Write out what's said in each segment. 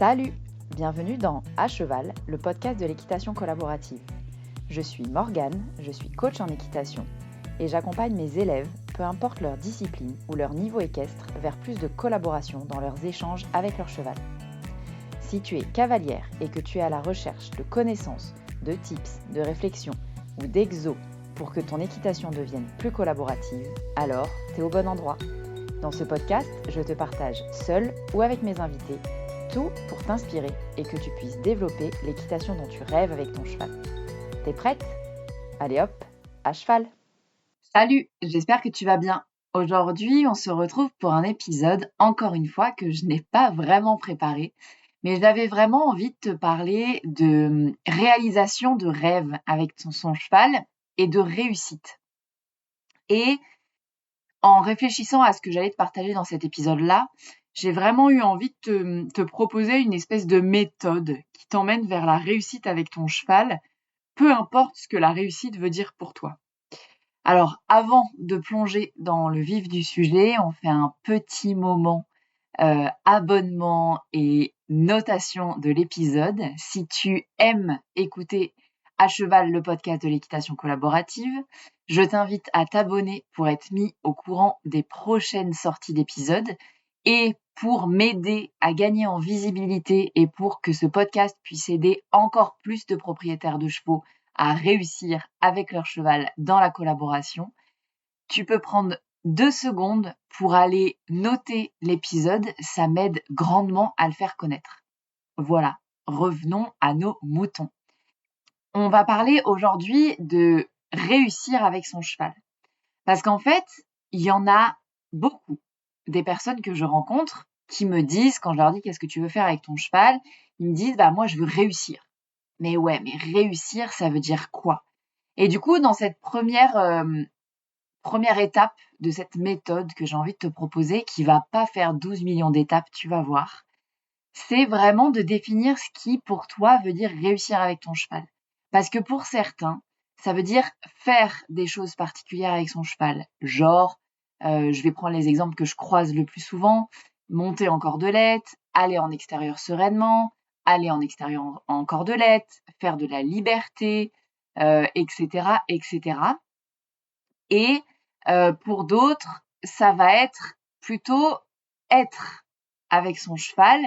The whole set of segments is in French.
Salut! Bienvenue dans À Cheval, le podcast de l'équitation collaborative. Je suis Morgane, je suis coach en équitation et j'accompagne mes élèves, peu importe leur discipline ou leur niveau équestre, vers plus de collaboration dans leurs échanges avec leur cheval. Si tu es cavalière et que tu es à la recherche de connaissances, de tips, de réflexions ou d'exos pour que ton équitation devienne plus collaborative, alors tu es au bon endroit. Dans ce podcast, je te partage seule ou avec mes invités tout pour t'inspirer et que tu puisses développer l'équitation dont tu rêves avec ton cheval. T'es prête ? Allez hop, à cheval ! Salut, j'espère que tu vas bien. Aujourd'hui, on se retrouve pour un épisode, encore une fois, que je n'ai pas vraiment préparé, mais j'avais vraiment envie de te parler de réalisation de rêve avec son cheval et de réussite. Et en réfléchissant à ce que j'allais te partager dans cet épisode-là, j'ai vraiment eu envie de te proposer une espèce de méthode qui t'emmène vers la réussite avec ton cheval, peu importe ce que la réussite veut dire pour toi. Alors, avant de plonger dans le vif du sujet, on fait un petit moment abonnement et notation de l'épisode. Si tu aimes écouter À Cheval, le podcast de l'équitation collaborative, je t'invite à t'abonner pour être mis au courant des prochaines sorties d'épisodes et pour m'aider à gagner en visibilité et pour que ce podcast puisse aider encore plus de propriétaires de chevaux à réussir avec leur cheval dans la collaboration. Tu peux prendre 2 secondes pour aller noter l'épisode, ça m'aide grandement à le faire connaître. Voilà, revenons à nos moutons. On va parler aujourd'hui de réussir avec son cheval. Parce qu'en fait, il y en a beaucoup des personnes que je rencontre qui me disent, quand je leur dis qu'est-ce que tu veux faire avec ton cheval, ils me disent moi je veux réussir. Mais ouais, mais réussir, ça veut dire quoi ? Et du coup, dans cette première étape de cette méthode que j'ai envie de te proposer, qui va pas faire 12 millions d'étapes, tu vas voir, c'est vraiment de définir ce qui, pour toi, veut dire réussir avec ton cheval. Parce que pour certains, ça veut dire faire des choses particulières avec son cheval. Genre, je vais prendre les exemples que je croise le plus souvent, monter en cordelette, aller en extérieur sereinement, aller en extérieur en cordelette, faire de la liberté, etc., etc. Et pour d'autres, ça va être plutôt être avec son cheval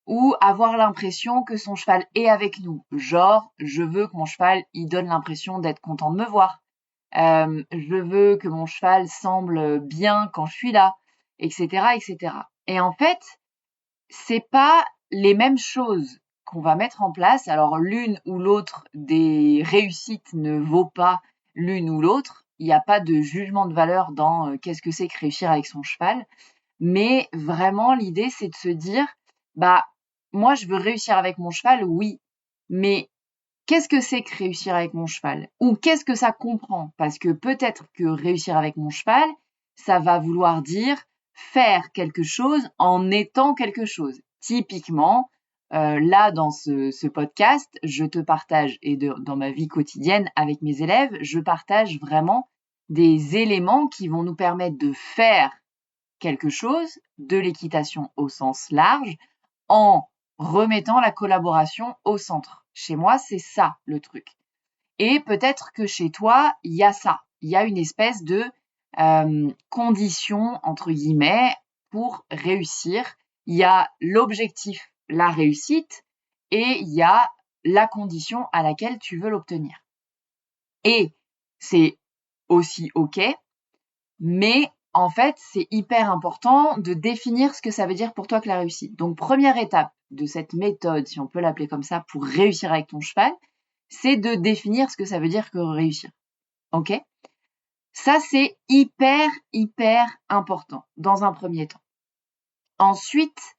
ou avoir l'impression que son cheval est avec nous. Genre, je veux que mon cheval, il donne l'impression d'être content de me voir. Je veux que mon cheval semble bien quand je suis là, etc., etc. Et en fait, c'est pas les mêmes choses qu'on va mettre en place. Alors, l'une ou l'autre des réussites ne vaut pas l'une ou l'autre. Il n'y a pas de jugement de valeur dans qu'est-ce que c'est que réussir avec son cheval. Mais vraiment, l'idée, c'est de se dire, moi, je veux réussir avec mon cheval, oui. Mais qu'est-ce que c'est que réussir avec mon cheval ? Ou qu'est-ce que ça comprend ? Parce que peut-être que réussir avec mon cheval, ça va vouloir dire faire quelque chose en étant quelque chose. Typiquement, là, dans ce podcast, je te partage, et dans ma vie quotidienne avec mes élèves, je partage vraiment des éléments qui vont nous permettre de faire quelque chose, de l'équitation au sens large, en remettant la collaboration au centre. Chez moi, c'est ça le truc. Et peut-être que chez toi, il y a ça. Il y a une espèce de condition, entre guillemets, pour réussir. Il y a l'objectif, la réussite, et il y a la condition à laquelle tu veux l'obtenir. Et c'est aussi OK, mais en fait, c'est hyper important de définir ce que ça veut dire pour toi que la réussite. Donc, première étape de cette méthode, si on peut l'appeler comme ça, pour réussir avec ton cheval, c'est de définir ce que ça veut dire que réussir. OK ? Ça, c'est hyper, hyper important dans un premier temps. Ensuite,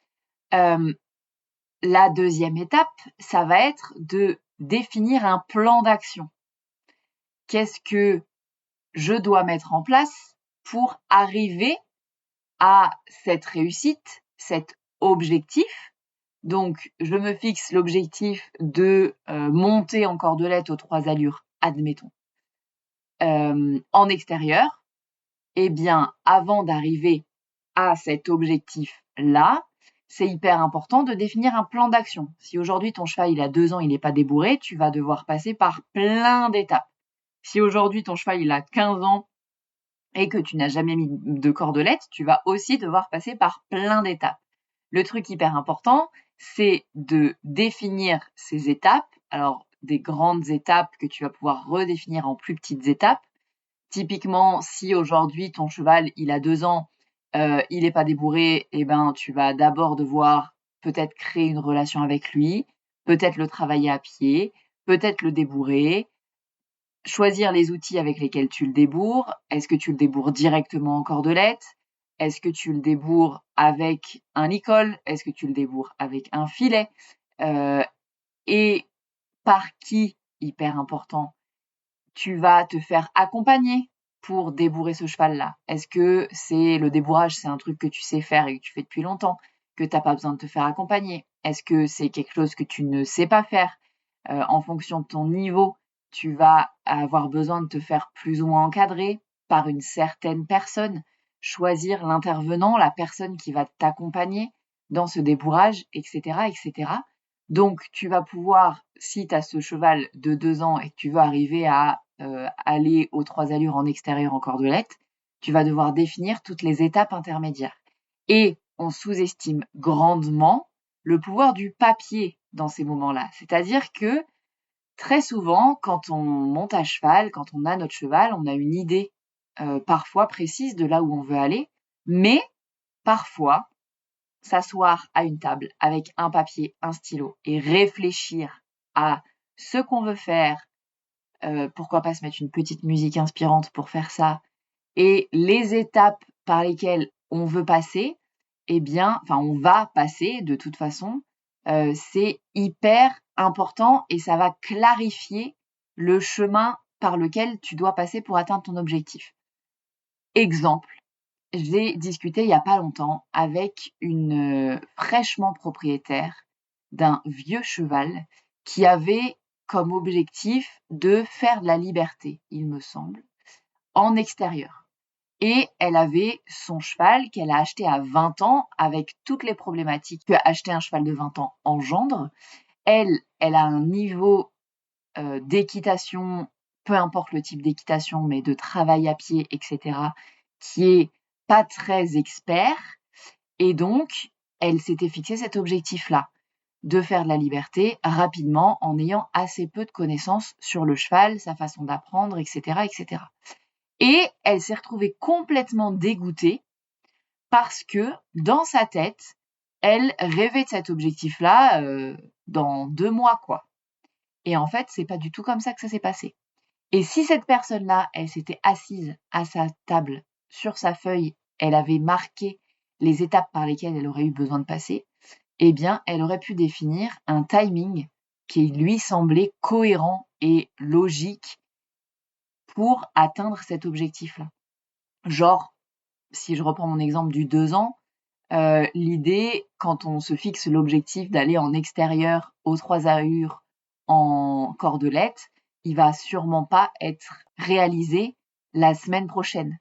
la deuxième étape, ça va être de définir un plan d'action. Qu'est-ce que je dois mettre en place pour arriver à cette réussite, cet objectif. Donc, je me fixe l'objectif de monter en cordelette aux 3 allures, admettons, en extérieur. Eh bien, avant d'arriver à cet objectif-là, c'est hyper important de définir un plan d'action. Si aujourd'hui ton cheval il a 2 ans, il n'est pas débourré, tu vas devoir passer par plein d'étapes. Si aujourd'hui ton cheval il a 15 ans et que tu n'as jamais mis de cordelette, tu vas aussi devoir passer par plein d'étapes. Le truc hyper important, c'est de définir ces étapes. Alors, des grandes étapes que tu vas pouvoir redéfinir en plus petites étapes. Typiquement, si aujourd'hui ton cheval, il a 2 ans, il n'est pas débourré, eh ben, tu vas d'abord devoir peut-être créer une relation avec lui, peut-être le travailler à pied, peut-être le débourrer, choisir les outils avec lesquels tu le débourres. Est-ce que tu le débourres directement en cordelette? Est-ce que tu le débourres avec un licol? Est-ce que tu le débourres avec un filet? Et par qui, hyper important, tu vas te faire accompagner pour débourrer ce cheval-là? Est-ce que c'est le débourrage, c'est un truc que tu sais faire et que tu fais depuis longtemps, que tu n'as pas besoin de te faire accompagner? Est-ce que c'est quelque chose que tu ne sais pas faire? En fonction de ton niveau, tu vas avoir besoin de te faire plus ou moins encadrer par une certaine personne, choisir l'intervenant, la personne qui va t'accompagner dans ce débourrage, etc., etc. Donc, tu vas pouvoir, si tu as ce cheval de 2 ans et que tu veux arriver à aller aux 3 allures en extérieur en cordelette, tu vas devoir définir toutes les étapes intermédiaires. Et on sous-estime grandement le pouvoir du papier dans ces moments-là. C'est-à-dire que très souvent, quand on monte à cheval, quand on a notre cheval, on a une idée parfois précise de là où on veut aller, mais parfois, s'asseoir à une table avec un papier, un stylo et réfléchir à ce qu'on veut faire, pourquoi pas se mettre une petite musique inspirante pour faire ça, et les étapes par lesquelles on veut passer, eh bien, enfin on va passer de toute façon, c'est hyper important et ça va clarifier le chemin par lequel tu dois passer pour atteindre ton objectif. Exemple, j'ai discuté il y a pas longtemps avec une fraîchement propriétaire d'un vieux cheval qui avait comme objectif de faire de la liberté, il me semble, en extérieur. Et elle avait son cheval qu'elle a acheté à 20 ans avec toutes les problématiques que acheter un cheval de 20 ans engendre. Elle a un niveau d'équitation, peu importe le type d'équitation, mais de travail à pied, etc., qui est pas très expert. Et donc, elle s'était fixé cet objectif-là, de faire de la liberté rapidement en ayant assez peu de connaissances sur le cheval, sa façon d'apprendre, etc., etc. Et elle s'est retrouvée complètement dégoûtée parce que dans sa tête, elle rêvait de cet objectif-là dans 2 mois, quoi. Et en fait, c'est pas du tout comme ça que ça s'est passé. Et si cette personne-là, elle s'était assise à sa table, sur sa feuille, elle avait marqué les étapes par lesquelles elle aurait eu besoin de passer, eh bien, elle aurait pu définir un timing qui lui semblait cohérent et logique pour atteindre cet objectif-là. Genre, si je reprends mon exemple du 2 ans, l'idée, quand on se fixe l'objectif d'aller en extérieur aux 3 allures en cordelette, il va sûrement pas être réalisé la semaine prochaine,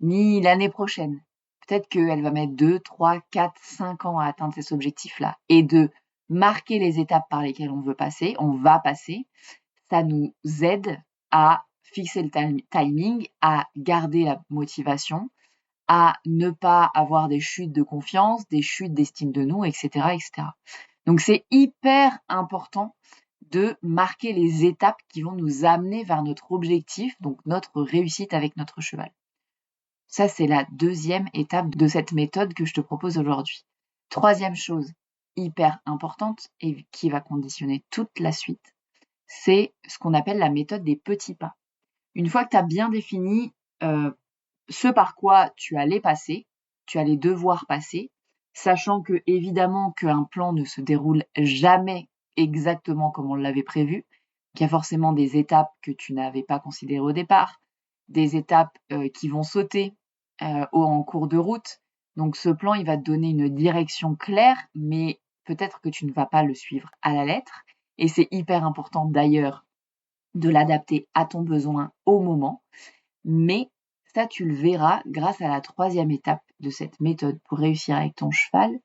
ni l'année prochaine. Peut-être qu'elle va mettre 2, 3, 4, 5 ans à atteindre ces objectifs-là. Et de marquer les étapes par lesquelles on va passer, ça nous aide à fixer le timing, à garder la motivation, à ne pas avoir des chutes de confiance, des chutes d'estime de nous, etc., etc. Donc, c'est hyper important de marquer les étapes qui vont nous amener vers notre objectif, donc notre réussite avec notre cheval. Ça, c'est la deuxième étape de cette méthode que je te propose aujourd'hui. Troisième chose hyper importante et qui va conditionner toute la suite, c'est ce qu'on appelle la méthode des petits pas. Une fois que tu as bien défini ce par quoi tu allais passer, tu allais devoir passer, sachant que évidemment qu'un plan ne se déroule jamais exactement comme on l'avait prévu, qu'il y a forcément des étapes que tu n'avais pas considérées au départ, des étapes qui vont sauter en cours de route. Donc ce plan, il va te donner une direction claire, mais peut-être que tu ne vas pas le suivre à la lettre. Et c'est hyper important d'ailleurs de l'adapter à ton besoin au moment. Mais ça, tu le verras grâce à la troisième étape de cette méthode pour réussir avec ton cheval,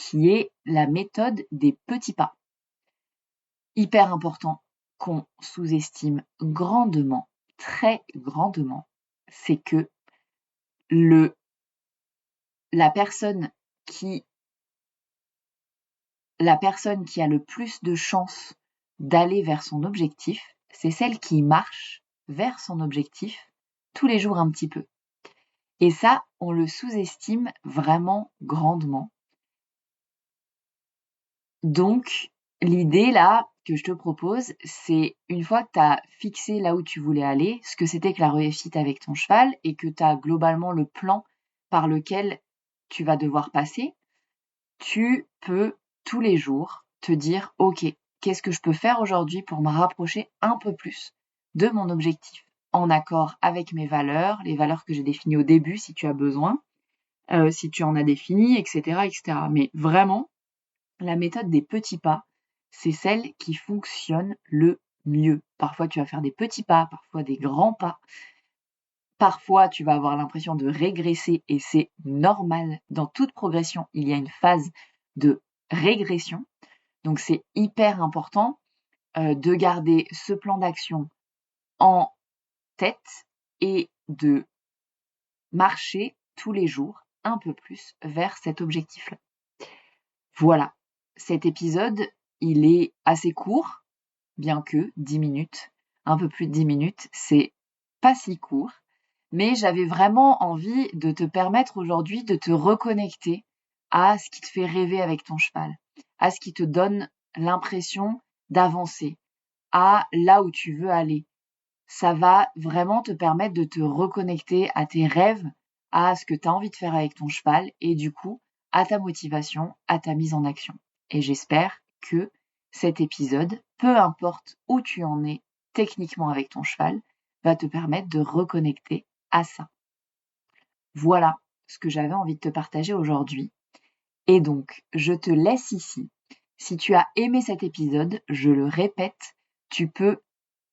qui est la méthode des petits pas. Hyper important, qu'on sous-estime grandement, très grandement, c'est que la personne qui a le plus de chances d'aller vers son objectif, c'est celle qui marche vers son objectif tous les jours un petit peu. Et ça, on le sous-estime vraiment grandement. Donc, l'idée là que je te propose, c'est une fois que tu as fixé là où tu voulais aller, ce que c'était que la réussite avec ton cheval et que tu as globalement le plan par lequel tu vas devoir passer, tu peux tous les jours te dire « Ok, qu'est-ce que je peux faire aujourd'hui pour me rapprocher un peu plus de mon objectif en accord avec mes valeurs, les valeurs que j'ai définies au début si tu as besoin, si tu en as défini, etc. etc. » Mais vraiment, la méthode des petits pas, c'est celle qui fonctionne le mieux. Parfois, tu vas faire des petits pas, parfois des grands pas. Parfois, tu vas avoir l'impression de régresser et c'est normal. Dans toute progression, il y a une phase de régression. Donc, c'est hyper important de garder ce plan d'action en tête et de marcher tous les jours un peu plus vers cet objectif-là. Voilà, cet épisode, il est assez court, bien que 10 minutes, un peu plus de 10 minutes, c'est pas si court, mais j'avais vraiment envie de te permettre aujourd'hui de te reconnecter à ce qui te fait rêver avec ton cheval, à ce qui te donne l'impression d'avancer, à là où tu veux aller. Ça va vraiment te permettre de te reconnecter à tes rêves, à ce que tu as envie de faire avec ton cheval et du coup, à ta motivation, à ta mise en action. Et j'espère que cet épisode, peu importe où tu en es techniquement avec ton cheval, va te permettre de reconnecter à ça. Voilà ce que j'avais envie de te partager aujourd'hui. Et donc, je te laisse ici. Si tu as aimé cet épisode, je le répète, tu peux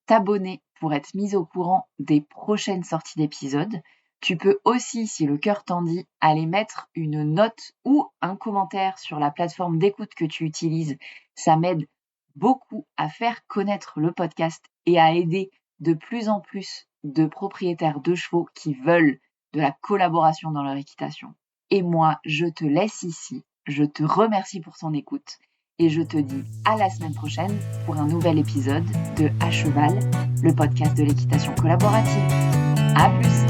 t'abonner pour être mise au courant des prochaines sorties d'épisodes. Tu peux aussi, si le cœur t'en dit, aller mettre une note ou un commentaire sur la plateforme d'écoute que tu utilises. Ça m'aide beaucoup à faire connaître le podcast et à aider de plus en plus de propriétaires de chevaux qui veulent de la collaboration dans leur équitation. Et moi, je te laisse ici. Je te remercie pour ton écoute et je te dis à la semaine prochaine pour un nouvel épisode de À Cheval, le podcast de l'équitation collaborative. À plus!